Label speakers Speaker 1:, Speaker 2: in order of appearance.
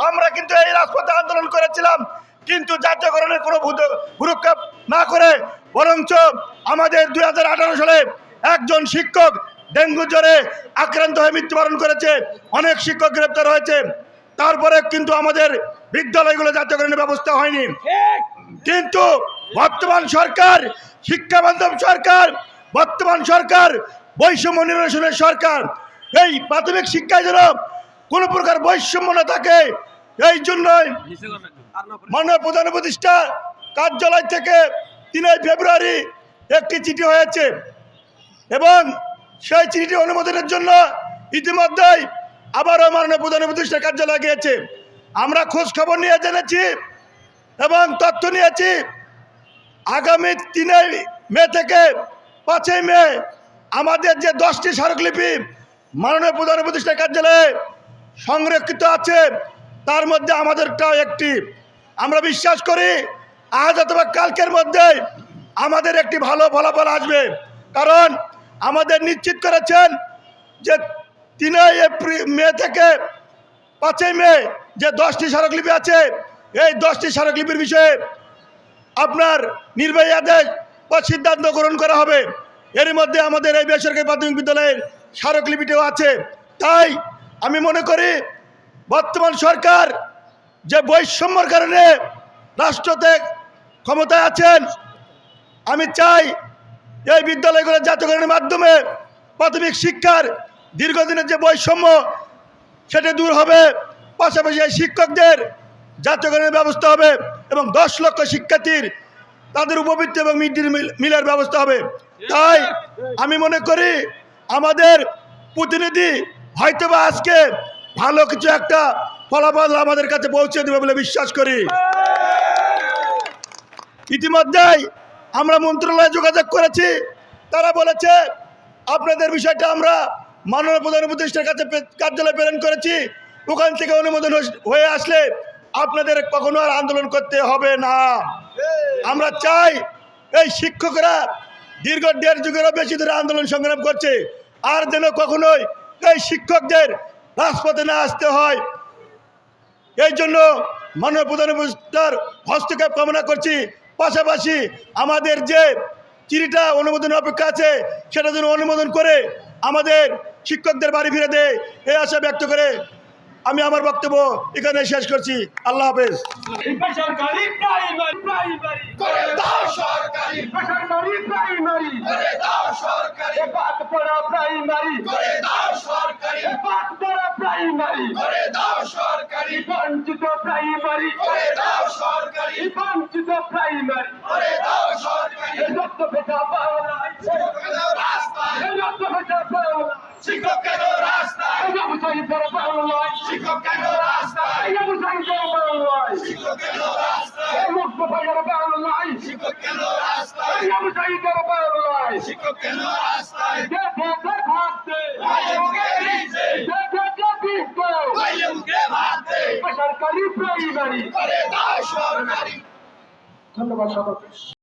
Speaker 1: আমরা কিন্তু এই রাজপথে আন্দোলন করেছিলাম, কিন্তু জাতীয়করণের কোনো ভূরক্ষেপ না করে বরঞ্চ আমাদের 2018 সালে একজন শিক্ষক ডেঙ্গু জ্বরে আক্রান্ত হয়ে মৃত্যুবরণ করেছে, অনেক শিক্ষক গ্রেপ্তার হয়েছে। তারপরে কিন্তু আমাদের বিদ্যালয়গুলো জাতীয়করণের ব্যবস্থা হয়নি। কিন্তু বর্তমান সরকার শিক্ষা বান্ধব সরকার, বর্তমান সরকার বৈষম্য নিরসনের সরকার। এই প্রাথমিক শিক্ষায় যেন কোনো প্রকার বৈষম্য না থাকে, এই জন্যই মাননীয় প্রধান উপদেষ্টা কার্যালয় থেকে 3 ফেব্রুয়ারি একটি চিঠি হয়েছে এবং সেই চিঠি অনুমোদনের জন্য ইতিমধ্যেই আবারও মাননীয় প্রধান উপদেষ্টা কার্যালয়ে গিয়েছে। আমরা খোঁজ খবর নিয়ে জেনেছি এবং তথ্য নিয়েছি, আগামী 3 মে থেকে 5 মে আমাদের যে 10টি স্মারকলিপি মাননীয় প্রধান উপদেষ্টা কার্যালয়ে সংরক্ষিত আছে, তার মধ্যে আমাদেরটাও একটি। আমরা বিশ্বাস করি আজ অথবা কালকের মধ্যে আমাদের একটি ভালো ফলাফল আসবে, কারণ আমাদের নিশ্চিত করেছেন যে 3 মে থেকে 5 মে যে 10টি স্মারকলিপি আছে, এই 10টি স্মারকলিপির বিষয়ে আপনার নির্বাহী আদেশ বা সিদ্ধান্ত গ্রহণ করা হবে। এর মধ্যে আমাদের এই বেসরকারি প্রাথমিক বিদ্যালয়ের স্মারকলিপিটিও আছে। তাই আমি মনে করি বর্তমান সরকার যে বৈষম্যর কারণে রাষ্ট্রতে ক্ষমতায় আছেন, আমি চাই এই বিদ্যালয়গুলো জাতীয়করণের মাধ্যমে প্রাথমিক শিক্ষার দীর্ঘদিনের যে বৈষম্য সেটা দূর হবে, পাশাপাশি এই শিক্ষকদের জাতীয়করণের ব্যবস্থা হবে এবং 10 লক্ষ শিক্ষার্থীর তাদের উপবৃত্তি এবং মিড ডে মিলের ব্যবস্থা হবে। তাই আমি মনে করি আমাদের প্রতিনিধি হয়তোবা আজকে ভালো কিছু একটা ফলাফল আমাদের কাছে পৌঁছে দেবে বলে বিশ্বাস করি। ইতিমধ্যেই আমরা মন্ত্রণালয়ে যোগাযোগ করেছি, তারা বলেছে আপনাদের বিষয়টা আমরা মাননীয় প্রধান উপদেষ্টার কাছে কার্যালয়ে প্রেরণ করেছি, ওখান থেকে অনুমোদন হয়ে আসলে আপনাদের কখনো আর আন্দোলন করতে হবে না। আমরা চাই এই শিক্ষকরা দীর্ঘ 1.5 যুগেরও বেশি ধরে আন্দোলন সংগ্রাম করছে, আর যেন কখনোই এই শিক্ষকদের রাজপথে না আসতে হয়। এই জন্য মাননীয় প্রধান উপদেষ্টার হস্তক্ষেপ কামনা করছি। পাশাপাশি আমাদের যে চিঠিটা অনুমোদনের অপেক্ষা আছে সেটা যেন অনুমোদন করে আমাদের শিক্ষকদের বাড়ি ফিরে দেয়, এই আশা ব্যক্ত করে আমি আমার বক্তব্য এখানে শেষ করছি। আল্লাহ হাফেজ।
Speaker 2: বেসরকারি প্রাইমারি করে দাও সরকারি, বেসরকারি প্রাইমারি করে দাও সরকারি, বাদ পড়া প্রাইমারি করে দাও সরকারি, বাদ পড়া প্রাইমারি করে দাও সরকারি, বঞ্চিত প্রাইমারি করে দাও সরকারি, বঞ্চিত প্রাইমারি করে দাও সরকারি। রক্ত ভেজা বাংলায় শিক্ষকের রাস্তায়, রক্ত ভেজা বাংলায় শিক্ষকের রাস্তায়, ব্যবসায়ী পড়া বাংলায় শিক্ষকের রাস্তায়, ব্যবসায়ী পড়া বাংলায় শিক্ষকের রাস্তায়, মুক্ত ভাইয়ের বাংলায় শিক্ষকের রাস্তায়, ব্যবসায়ী পড়া বাংলায় শিক্ষকের রাস্তায়। দেখে ভাবতে ভাইকে নিচে, দেখে বিস্তে ভাইকে ভাবতে, বেসরকারি প্রাইমারি করে দাও সরকারি। ধন্যবাদ সকলকে।